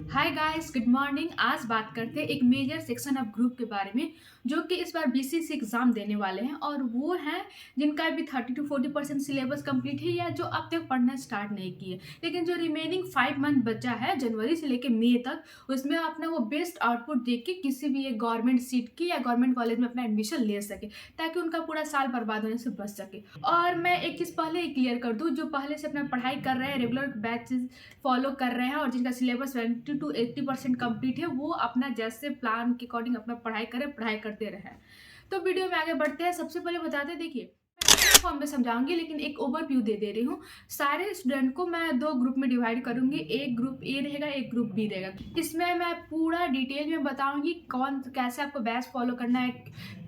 Hi guys, good morning. आज बात करते हैं एक मेजर सेक्शन ऑफ ग्रुप के बारे में जो कि इस बार बीसीसी एग्जाम देने वाले हैं और वो हैं जिनका अभी 30 to 40% सिलेबस कंप्लीट है या जो अब तक पढ़ना स्टार्ट नहीं किए, लेकिन जो रिमेनिंग 5 मंथ बचा है जनवरी से लेकर मई तक उसमें अपना वो बेस्ट आउटपुट देख के किसी भी एक गवर्नमेंट सीट की या गवर्नमेंट कॉलेज में अपना एडमिशन ले सके ताकि उनका पूरा साल बर्बाद होने से बच सके। और मैं एक चीज़ पहले ही क्लियर कर दूँ, जो पहले से अपना पढ़ाई कर रहे हैं, रेगुलर बैचेस फॉलो कर रहे हैं और जिनका सिलेबस 70 to 80% कंप्लीट है, वो अपना जैसे प्लान के अकॉर्डिंग अपना पढ़ाई करें, पढ़ाई करते रहें। तो वीडियो में आगे बढ़ते हैं। सबसे पहले बताते हैं, देखिए फॉर्म में समझाऊंगी लेकिन एक ओवरव्यू दे रही हूँ। सारे स्टूडेंट को मैं दो ग्रुप में डिवाइड करूंगी, एक ग्रुप ए रहेगा, एक ग्रुप बी रहेगा। इसमें मैं पूरा डिटेल में बताऊंगी कौन कैसे आपको बैच फॉलो करना है,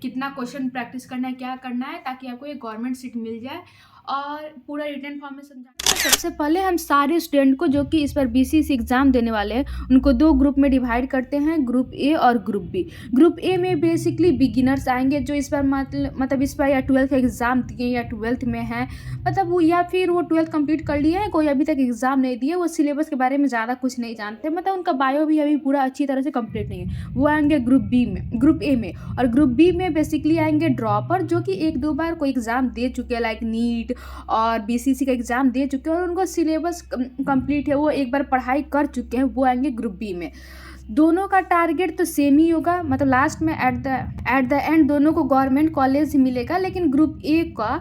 कितना क्वेश्चन प्रैक्टिस करना है, क्या करना है ताकि आपको एक गवर्नमेंट सीट मिल जाए और पूरा रिटर्न फॉर्म में समझा। सबसे पहले हम सारे स्टूडेंट को जो कि इस बार बीसीसी एग्जाम देने वाले हैं उनको दो ग्रुप में डिवाइड करते हैं, ग्रुप ए और ग्रुप बी। ग्रुप ए में बेसिकली बिगिनर्स आएंगे जो इस बार मतलब इस बार या 12th का एग्जाम दिए या 12th में हैं, मतलब वो या फिर वो 12th कंप्लीट कर लिए हैं, कोई अभी तक एग्जाम नहीं दिए, वो सिलेबस के बारे में ज़्यादा कुछ नहीं जानते, मतलब उनका बायो भी अभी पूरा अच्छी तरह से कंप्लीट नहीं है, वो आएंगे ग्रुप बी में, ग्रुप ए में। और ग्रुप बी में बेसिकली आएंगे ड्रॉपर जो कि एक दो बार कोई एग्जाम दे चुके हैं, लाइक नीट और बीसीसी का एग्जाम दे चुके हैं और उनको सिलेबस कंप्लीट है, वो एक बार पढ़ाई कर चुके हैं, वो आएंगे ग्रुप बी में। दोनों का टारगेट तो सेम ही होगा, मतलब लास्ट में एट द एंड दोनों को गवर्नमेंट कॉलेज ही मिलेगा, लेकिन ग्रुप ए का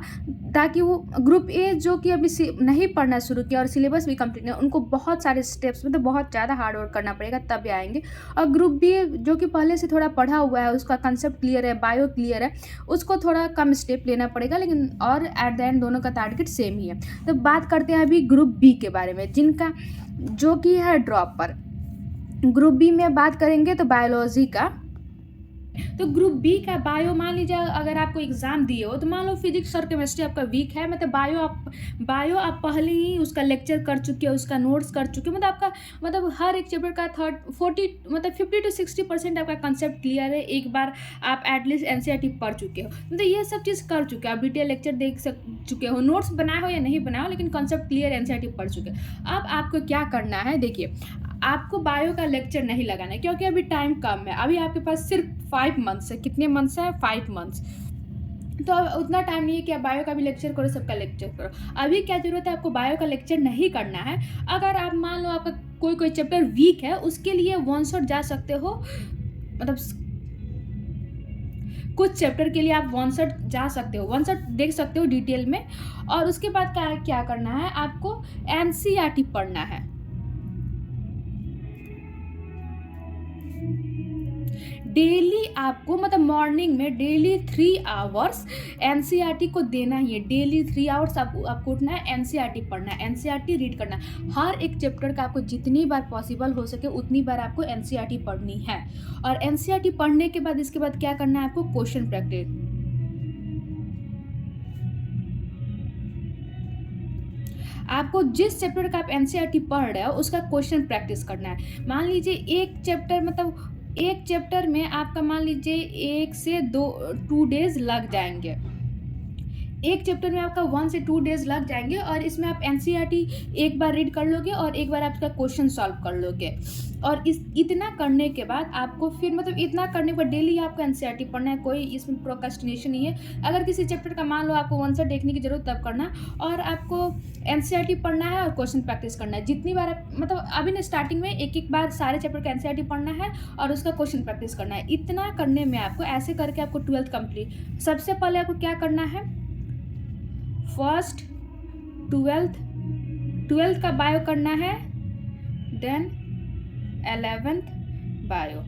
ताकि वो ग्रुप ए जो कि अभी नहीं पढ़ना शुरू किया और सिलेबस भी कंप्लीट नहीं, उनको बहुत सारे स्टेप्स मतलब बहुत ज़्यादा हार्ड वर्क करना पड़ेगा तब आएंगे। और ग्रुप बी जो कि पहले से थोड़ा पढ़ा हुआ है, उसका कंसेप्ट क्लियर है, बायो क्लियर है, उसको थोड़ा कम स्टेप लेना पड़ेगा, लेकिन और एट द एंड दोनों का टारगेट सेम ही है। तो बात करते हैं अभी ग्रुप बी के बारे में, जिनका जो कि है ड्रॉपर। ग्रुप बी में बात करेंगे तो बायोलॉजी का। तो ग्रुप बी का बायो, मान लीजिए अगर आपको एग्जाम दिए हो तो मान लो फिजिक्स और केमिस्ट्री आपका वीक है, मतलब बायो आप पहले ही उसका लेक्चर कर चुके हो, उसका नोट्स कर चुके हो, मतलब आपका मतलब हर एक चैप्टर का 50 to 60% आपका कंसेप्ट क्लियर है, एक बार आप एटलीस्ट एनसीईआरटी पढ़ चुके हो, मतलब ये सब चीज़ कर चुके हो, आप डिटेल लेक्चर देख चुके हो, नोट्स बनाए हो या नहीं बनाए हो, लेकिन कंसेप्ट क्लियर एनसीईआरटी पढ़ चुके हो। अब आपको क्या करना है, देखिए आपको बायो का लेक्चर नहीं लगाना है क्योंकि अभी टाइम कम है, अभी आपके पास सिर्फ 5 मंथ्स है। कितने मंथ्स है? 5 मंथ्स। तो उतना टाइम नहीं है कि आप बायो का भी लेक्चर करो, सबका लेक्चर करो। अभी क्या जरूरत है, आपको बायो का लेक्चर नहीं करना है। अगर आप मान लो आपका कोई चैप्टर वीक है, उसके लिए वन शॉट जा सकते हो, मतलब कुछ चैप्टर के लिए आप वन शॉट जा सकते हो, वन शॉट देख सकते हो डिटेल में। और उसके बाद क्या करना है, आपको एनसीईआरटी पढ़ना है। डेली आपको मतलब मॉर्निंग में डेली 3 आवर्स एनसीईआरटी को देना ही है। डेली 3 आवर्स आपको उठना है, एनसीईआरटी पढ़ना है, एनसीईआरटी रीड करना है। हर एक चैप्टर का आपको जितनी बार पॉसिबल हो सके उतनी बार आपको एनसीईआरटी पढ़नी है। और एनसीईआरटी पढ़ने के बाद इसके बाद क्या करना है, आपको क्वेश्चन प्रैक्टिस। आपको जिस चैप्टर का आप एनसीईआरटी पढ़ रहे हो उसका क्वेश्चन प्रैक्टिस करना है। मान लीजिए एक चैप्टर मतलब एक चैप्टर में आपका मान लीजिए 1 से 2 डेज लग जाएंगे, एक चैप्टर में आपका 1 से 2 डेज लग जाएंगे और इसमें आप एनसीईआरटी एक बार रीड कर लोगे और एक बार आप इसका क्वेश्चन सॉल्व कर लोगे। और इतना करने के बाद आपको फिर मतलब इतना करने के बाद डेली आपको एनसीईआरटी पढ़ना है, कोई इसमें प्रोक्रेस्टिनेशन नहीं है। अगर किसी चैप्टर का मान लो आपको वन शॉट देखने की जरूरत तब करना, और आपको एनसीईआरटी पढ़ना है और क्वेश्चन प्रैक्टिस करना है। जितनी बार आप मतलब अभी ना स्टार्टिंग में एक बार सारे चैप्टर का एनसीईआरटी पढ़ना है और उसका क्वेश्चन प्रैक्टिस करना है। इतना करने में आपको ऐसे करके आपको 12th कंप्लीट। सबसे पहले आपको क्या करना है, फर्स्ट 12th का बायो करना है, देन 11th बायो।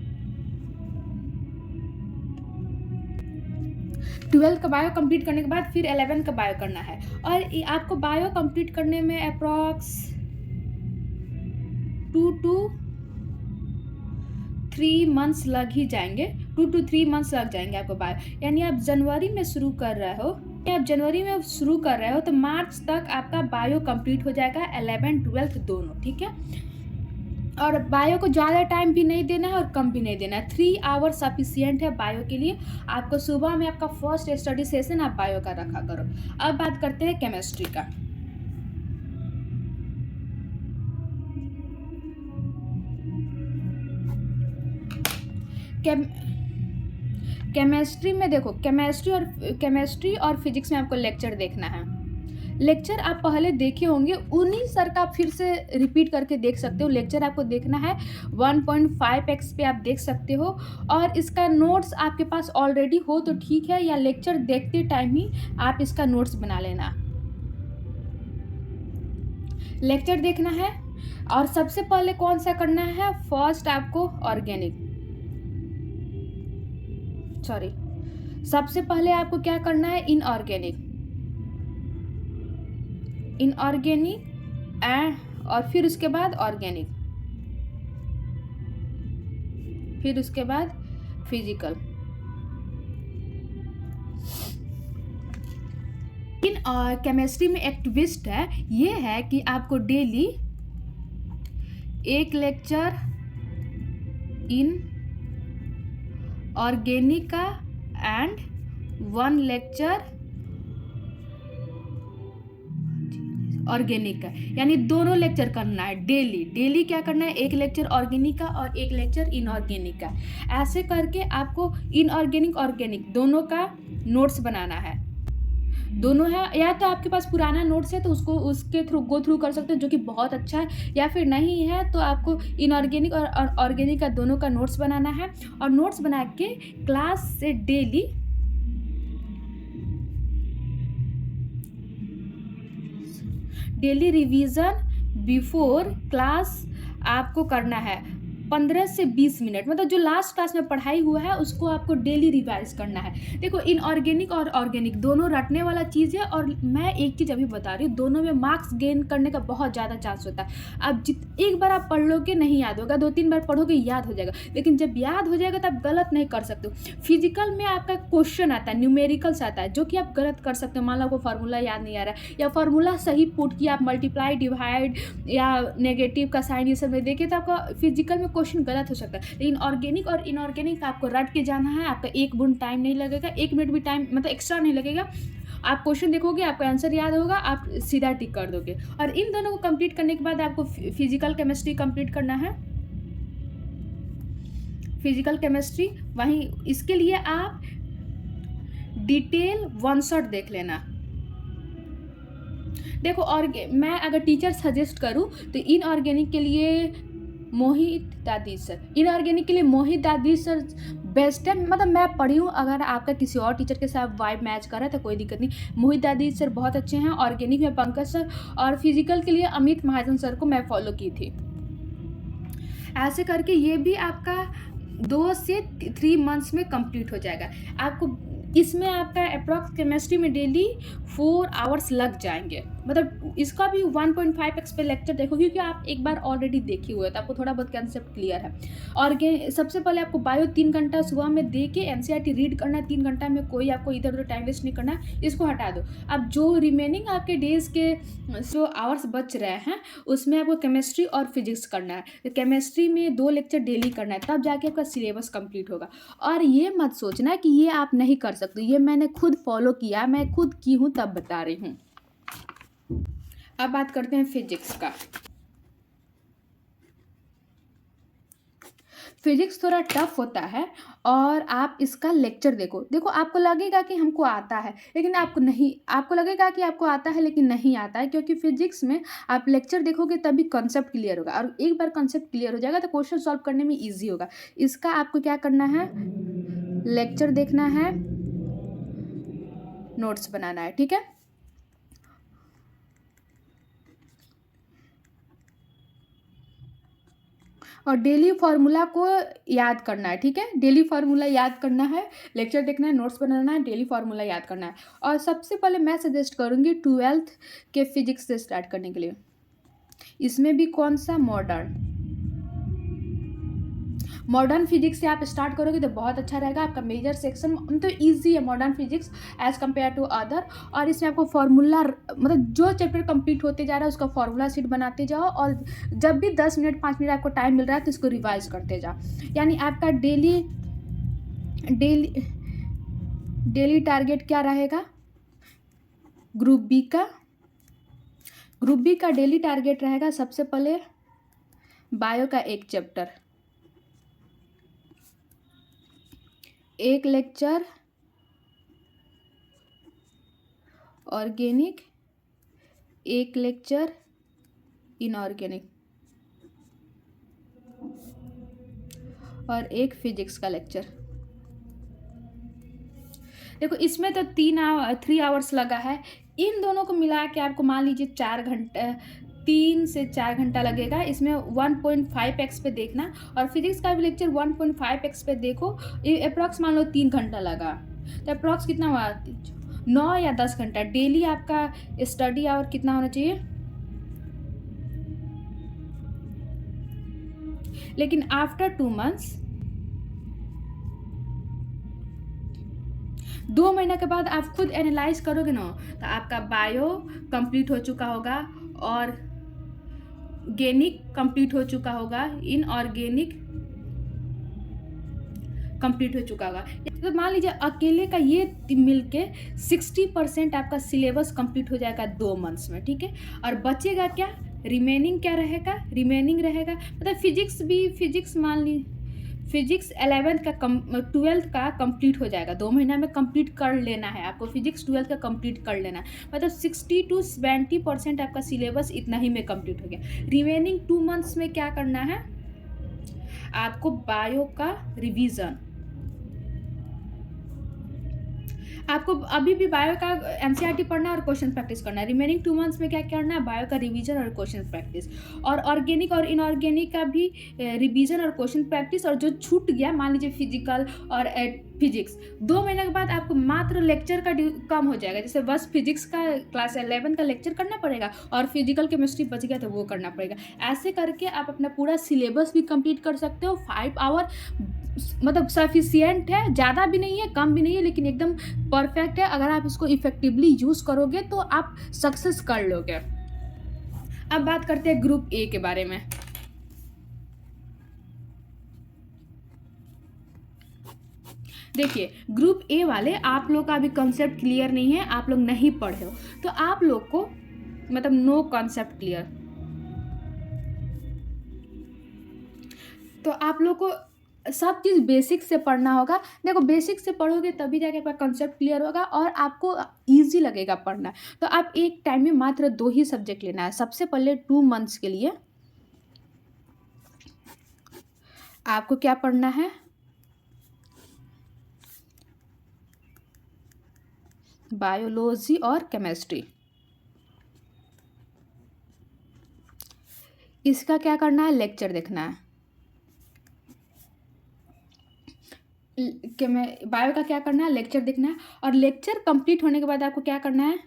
12th का बायो कंप्लीट करने के बाद फिर 11th का बायो करना है। और आपको बायो कंप्लीट करने में अप्रॉक्स 2 to 3 मंथ्स लग ही जाएंगे, 2 to 3 मंथ्स लग जाएंगे आपको बायो। यानी आप जनवरी में शुरू कर रहे हो तो मार्च तक आपका बायो कंप्लीट हो जाएगा, 11 12 दोनों, ठीक है। और बायो को ज़्यादा टाइम भी नहीं देना है और कम भी नहीं देना है, 3 आवर्स सफिशियंट है बायो के लिए। आपको सुबह में आपका फर्स्ट स्टडी सेशन आप बायो का रखा करो। अब बात करते हैं केमिस्ट्री का। केम केमिस्ट्री में देखो, केमिस्ट्री और फिजिक्स में आपको लेक्चर देखना है। लेक्चर आप पहले देखे होंगे, उन्हीं सर का आप फिर से रिपीट करके देख सकते हो। लेक्चर आपको देखना है 1.5x पे आप देख सकते हो, और इसका नोट्स आपके पास ऑलरेडी हो तो ठीक है, या लेक्चर देखते टाइम ही आप इसका नोट्स बना लेना। लेक्चर देखना है, और सबसे पहले कौन सा करना है, फर्स्ट आपको सबसे पहले आपको क्या करना है, इनऑर्गेनिक एंड और फिर उसके बाद ऑर्गेनिक, फिर उसके बाद फिजिकल। इन केमिस्ट्री में एक ट्विस्ट है, ये है कि आपको डेली एक लेक्चर इन ऑर्गेनिक का एंड 1 लेक्चर ऑर्गेनिक का, यानी दोनों लेक्चर करना है डेली क्या करना है, एक लेक्चर ऑर्गेनिक का और एक लेक्चर इनऑर्गेनिक का। ऐसे करके आपको इनऑर्गेनिक ऑर्गेनिक दोनों का नोट्स बनाना है। दोनों है, या तो आपके पास पुराना नोट्स है तो उसके थ्रू गो थ्रू कर सकते हो, जो कि बहुत अच्छा है, या फिर नहीं है तो आपको इनऑर्गेनिक और ऑर्गेनिक का दोनों का नोट्स बनाना है। और नोट्स बना के क्लास से डेली रिवीजन बिफोर क्लास आपको करना है 15 से 20 मिनट, मतलब जो लास्ट क्लास में पढ़ाई हुआ है उसको आपको डेली रिवाइज करना है। देखो, इनऑर्गेनिक और ऑर्गेनिक दोनों रटने वाला चीज़ है, और मैं एक चीज़ अभी बता रही हूँ, दोनों में मार्क्स गेन करने का बहुत ज़्यादा चांस होता है। अब एक बार आप पढ़ लोगे नहीं याद होगा, 2-3 बार पढ़ोगे याद हो जाएगा, लेकिन जब याद हो जाएगा तो आप गलत नहीं कर सकते हो। फिजिकल में आपका क्वेश्चन आता है, न्यूमेरिकल्स आता है, जो कि आप गलत कर सकते हो। मान लो आपको फार्मूला याद नहीं आ रहा है, या फार्मूला सही पुट किया, आप मल्टीप्लाई, डिवाइड या नेगेटिव का साइन ये सब में देखे, तो आपका फिजिकल में क्वेश्चन गलत हो सकता है। लेकिन ऑर्गेनिक और इनऑर्गेनिक आपको रट के जाना है, आपका एक बूंद टाइम नहीं लगेगा, 1 मिनट भी टाइम मतलब एक्स्ट्रा नहीं लगेगा। आप क्वेश्चन देखोगे, आपको आंसर याद होगा, आप सीधा टिक कर दोगे। और इन दोनों को कंप्लीट करने के बाद आपको फिजिकल केमिस्ट्री कंप्लीट करना है। फिजिकल केमिस्ट्री वहीं, इसके लिए आप डिटेल 1 शॉट देख लेना। देखो, और मैं अगर टीचर सजेस्ट करूँ तो इनऑर्गेनिक के लिए मोहित दादी सर, इनऑर्गेनिक के लिए मोहित दादी सर बेस्ट है। मतलब मैं पढ़ी हूँ, अगर आपका किसी और टीचर के साथ वाइब मैच कर रहा है तो कोई दिक्कत नहीं। मोहित दादी सर बहुत अच्छे हैं। ऑर्गेनिक में पंकज सर, और फिजिकल के लिए अमित महाजन सर को मैं फॉलो की थी। ऐसे करके ये भी आपका 2 से 3 मंथ्स में कंप्लीट हो जाएगा। आपको इसमें आपका अप्रॉक्स केमिस्ट्री में डेली 4 आवर्स लग जाएंगे। मतलब इसका भी 1.5x पे लेक्चर देखो, क्योंकि आप एक बार ऑलरेडी देखे हुए, तो आपको थोड़ा बहुत कंसेप्ट क्लियर है। और सबसे पहले आपको बायो 3 घंटा सुबह में दे के एनसीईआरटी रीड करना है। 3 घंटा में कोई आपको इधर उधर टाइम वेस्ट नहीं करना, इसको हटा दो। अब जो रिमेनिंग आपके डेज के जो आवर्स बच रहे हैं, उसमें आपको केमिस्ट्री और फिजिक्स करना है। तो केमिस्ट्री में 2 लेक्चर डेली करना है, तब जाके आपका सिलेबस कंप्लीट होगा। और ये मत सोचना कि ये आप नहीं कर सकते, ये मैंने खुद फॉलो किया, मैं खुद की हूँ तब बता रही हूँ। अब बात करते हैं फिजिक्स का। फिजिक्स थोड़ा टफ होता है, और आप इसका लेक्चर देखो आपको लगेगा कि हमको आता है, लेकिन आपको लगेगा कि आपको आता है लेकिन नहीं आता है, क्योंकि फिजिक्स में आप लेक्चर देखोगे तभी कॉन्सेप्ट क्लियर होगा, और एक बार कॉन्सेप्ट क्लियर हो जाएगा तो क्वेश्चन सॉल्व करने में ईजी होगा। इसका आपको क्या करना है, लेक्चर देखना है, नोट्स बनाना है, ठीक है। और डेली फार्मूला को याद करना है, ठीक है। डेली फार्मूला याद करना है, लेक्चर देखना है, नोट्स बनाना है, डेली फार्मूला याद करना है। और सबसे पहले मैं सजेस्ट करूँगी 12th के फिजिक्स से स्टार्ट करने के लिए। इसमें भी कौन सा, मॉडर्न फिजिक्स से आप स्टार्ट करोगे तो बहुत अच्छा रहेगा। आपका मेजर सेक्शन तो ईजी है modern physics as compare to other. और इसमें आपको फार्मूला, मतलब जो चैप्टर कंप्लीट होते जा रहा है उसका फार्मूला शीट बनाते जाओ, और जब भी 10 मिनट 5 मिनट आपको टाइम मिल रहा है तो इसको रिवाइज करते जाओ। यानी आपका डेली टारगेट क्या रहेगा, ग्रुप बी का डेली टारगेट रहेगा सबसे पहले बायो का एक चैप्टर, एक लेक्चर ऑर्गेनिक, एक लेक्चर इनऑर्गेनिक और एक फिजिक्स का लेक्चर। देखो इसमें तो 3 आवर्स लगा है। इन दोनों को मिला के आपको मान लीजिए 4 घंटा, 3 से 4 घंटा लगेगा। इसमें 1.5x पे देखना और फिजिक्स का भी लेक्चर 1.5x पे देखो। अप्रॉक्स मान लो 3 घंटा लगा, तो अप्रॉक्स कितना हुआ, 9 या 10 घंटा। डेली आपका स्टडी आवर कितना होना चाहिए। लेकिन आफ्टर 2 मंथ्स, 2 महीना के बाद आप खुद एनालाइज करोगे ना, तो आपका बायो कंप्लीट हो चुका होगा और ऑर्गेनिक कंप्लीट हो चुका होगा, इनऑर्गेनिक कंप्लीट हो चुका होगा। तो मान लीजिए अकेले का ये मिलके 60% आपका सिलेबस कंप्लीट हो जाएगा 2 मंथ्स में, ठीक है। और बचेगा क्या, रिमेनिंग क्या रहेगा, रिमेनिंग रहेगा मतलब फिजिक्स मान ली, फिजिक्स 11th का 12th का कंप्लीट हो जाएगा। 2 महीना में कंप्लीट कर लेना है आपको, फिजिक्स 12th का कंप्लीट कर लेना है। मतलब 60 to 70% आपका सिलेबस इतना ही में कंप्लीट हो गया। रिमेनिंग 2 मंथ्स में क्या करना है आपको, बायो का रिवीजन। आपको अभी भी बायो का एनसीईआरटी पढ़ना है और क्वेश्चन प्रैक्टिस करना है। रिमेनिंग 2 मंथ्स में क्या करना है, बायो का रिवीजन और क्वेश्चन प्रैक्टिस, और ऑर्गेनिक और इनऑर्गेनिक का भी रिवीजन और क्वेश्चन प्रैक्टिस। और जो छूट गया मान लीजिए फिजिकल और फिजिक्स, 2 महीने के बाद आपको मात्र लेक्चर का कम हो जाएगा। जैसे बस फिजिक्स का क्लास 11 का लेक्चर करना पड़ेगा और फिजिकल केमिस्ट्री बच गया तो वो करना पड़ेगा। ऐसे करके आप अपना पूरा सिलेबस भी कंप्लीट कर सकते हो। 5 आवर मतलब सफिशियंट है, ज़्यादा भी नहीं है कम भी नहीं है, लेकिन एकदम परफेक्ट है। अगर आप इसको इफेक्टिवली यूज़ करोगे तो आप सक्सेस कर लोगे। अब बात करते हैं ग्रुप ए के बारे में। देखिए ग्रुप ए वाले आप लोग का अभी कॉन्सेप्ट क्लियर नहीं है, आप लोग नहीं पढ़े हो, तो आप लोग को मतलब नो कॉन्सेप्ट क्लियर, तो आप लोग को सब चीज़ बेसिक से पढ़ना होगा। देखो बेसिक से पढ़ोगे तभी जाके आपका कॉन्सेप्ट क्लियर होगा और आपको इजी लगेगा पढ़ना। तो आप एक टाइम में मात्र 2 ही सब्जेक्ट लेना है। सबसे पहले 2 मंथ्स के लिए आपको क्या पढ़ना है, बायोलॉजी और केमिस्ट्री। इसका क्या करना है, लेक्चर देखना है। बायो का क्या करना है, लेक्चर देखना है। और लेक्चर कंप्लीट होने के बाद आपको क्या करना है,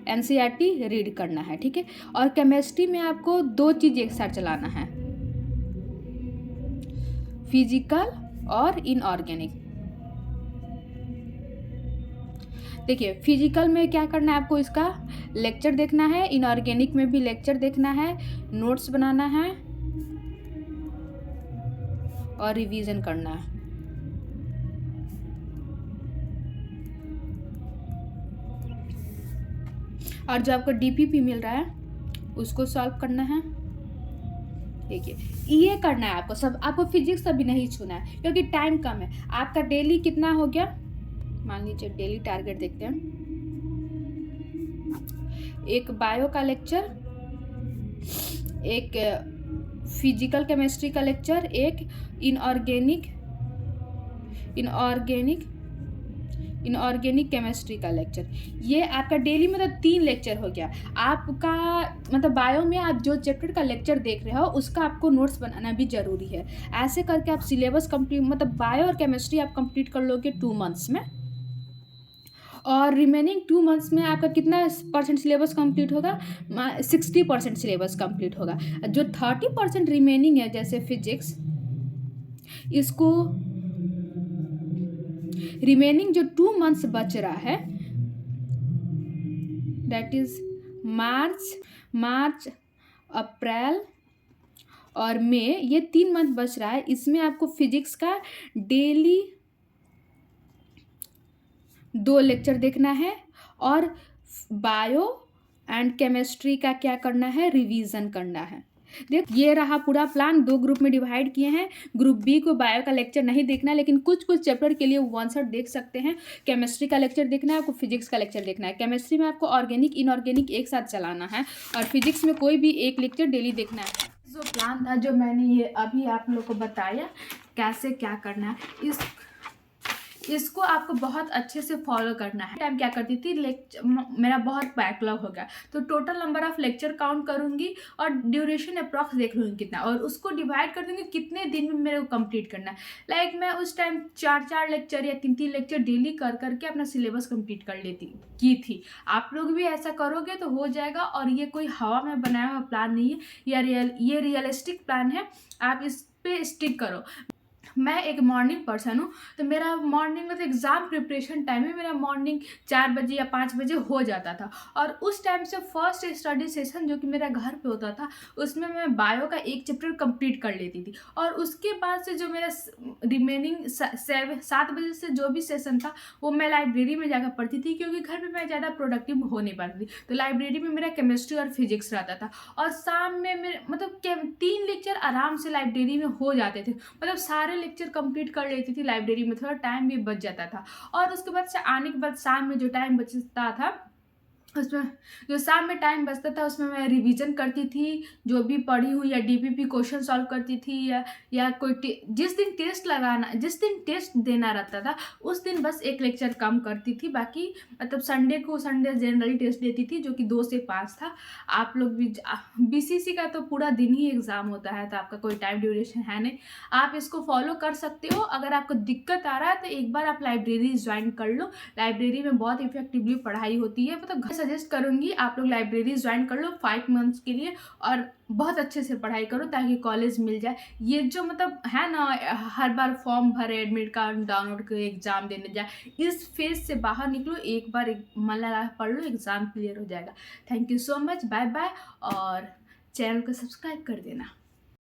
एनसीईआरटी रीड करना है, ठीक है। और केमिस्ट्री में आपको 2 चीज़ एक साथ चलाना है, फिजिकल और इनऑर्गेनिक। देखिए फिजिकल में क्या करना है आपको, इसका लेक्चर देखना है। इनऑर्गेनिक में भी लेक्चर देखना है, नोट्स बनाना है और रिवीजन करना है। और जो आपको डीपीपी मिल रहा है उसको सॉल्व करना है, ठीक है। ये करना है आपको सब। आपको फिजिक्स अभी नहीं छूना है क्योंकि टाइम कम है। आपका डेली कितना हो गया, मान लीजिए डेली टारगेट देखते हैं। एक बायो का लेक्चर, एक फिजिकल केमिस्ट्री का लेक्चर, एक इनऑर्गेनिक केमिस्ट्री का लेक्चर। ये आपका डेली मतलब 3 लेक्चर हो गया आपका। मतलब बायो में आप जो चैप्टर का लेक्चर देख रहे हो उसका आपको नोट्स बनाना भी ज़रूरी है। ऐसे करके आप सिलेबस कंप्लीट मतलब बायो और केमिस्ट्री आप कंप्लीट कर लोगे 2 मंथ्स में। और रिमेनिंग 2 मंथ्स में आपका कितना % सिलेबस कंप्लीट होगा, 60% सिलेबस कंप्लीट होगा। जो 30% रिमेनिंग है जैसे फिजिक्स, इसको रिमेनिंग जो 2 मंथ्स बच रहा है दैट इज मार्च अप्रैल और मई, ये 3 मंथ बच रहा है। इसमें आपको फिजिक्स का डेली 2 लेक्चर देखना है और बायो एंड केमिस्ट्री का क्या करना है, रिवीजन करना है। देख ये रहा पूरा प्लान, 2 ग्रुप में डिवाइड किए हैं। ग्रुप बी को बायो का लेक्चर नहीं देखना है, लेकिन कुछ-कुछ चैप्टर के लिए वन शॉट देख सकते हैं। केमिस्ट्री का लेक्चर देखना है, आपको फिजिक्स का लेक्चर देखना है। केमिस्ट्री में आपको ऑर्गेनिक, इनऑर्गेनिक एक साथ चलाना है और फिजिक्स में कोई भी एक लेक्चर डेली देखना है। जो प्लान था, जो मैंने ये अभी आप लोग को बताया कैसे क्या करना है, इसको आपको बहुत अच्छे से फॉलो करना है। टाइम क्या करती थी, लेक्चर मेरा बहुत बैकलॉग हो गया तो total number of lecture count करूंगी और ड्यूरेशन अप्रॉक्स देख लूँगी कितना, और उसको डिवाइड कर दूंगी कितने दिन में मेरे को कंप्लीट करना है। लाइक मैं उस टाइम 4-4 लेक्चर या 3-3 लेक्चर डेली कर करके अपना सिलेबस कंप्लीट कर लेती की थी। आप लोग भी ऐसा करोगे तो हो जाएगा, और ये कोई हवा में बनाया हुआ प्लान नहीं है, ये रियलिस्टिक प्लान है। आप इस पे स्टिक करो। मैं एक मॉर्निंग पर्सन हूँ, तो मेरा मॉर्निंग में तो एग्ज़ाम प्रिपरेशन टाइम में मेरा मॉर्निंग 4 बजे या 5 बजे हो जाता था, और उस टाइम से फर्स्ट स्टडी सेशन जो कि मेरा घर पे होता था, उसमें मैं बायो का एक चैप्टर कंप्लीट कर लेती थी, और उसके बाद से जो मेरा रिमेनिंग 7 बजे से जो भी सेशन था वो मैं लाइब्रेरी में जाकर पढ़ती थी, क्योंकि घर पर मैं ज़्यादा प्रोडक्टिव हो नहीं पाती थी। तो लाइब्रेरी में मेरा केमिस्ट्री और फिजिक्स रहता था, और शाम में मेरे मतलब 3 लेक्चर आराम से लाइब्रेरी में हो जाते थे, मतलब सारे लेक्चर कंप्लीट कर लेती थी लाइब्रेरी में, थोड़ा टाइम भी बच जाता था। और उसके बाद से आने के बाद शाम में जो टाइम बचता था, उसमें जो शाम में टाइम बचता था उसमें मैं रिवीजन करती थी, जो भी पढ़ी हूँ, या डीपीपी क्वेश्चन सॉल्व करती थी, या कोई जिस दिन टेस्ट देना रहता था उस दिन बस एक लेक्चर कम करती थी। बाकी मतलब संडे जनरल टेस्ट देती थी, जो कि 2 से 5 था। आप लोग भी बीसीसी का तो पूरा दिन ही एग्ज़ाम होता है, तो आपका कोई टाइम ड्यूरेशन है नहीं, आप इसको फॉलो कर सकते हो। अगर आपको दिक्कत आ रहा है तो एक बार आप लाइब्रेरी ज्वाइन कर लो, लाइब्रेरी में बहुत इफेक्टिवली पढ़ाई होती है। मतलब सजेस्ट करूँगी आप लोग लाइब्रेरी ज्वाइन कर लो 5 मंथ्स के लिए, और बहुत अच्छे से पढ़ाई करो ताकि कॉलेज मिल जाए। ये जो मतलब है ना, हर बार फॉर्म भरे, एडमिट कार्ड डाउनलोड कर एग्ज़ाम देने जाए, इस फेज से बाहर निकलो, एक बार मन लगा पढ़ लो, एग्ज़ाम क्लियर हो जाएगा। Thank you so much, bye bye, और चैनल को सब्सक्राइब कर देना।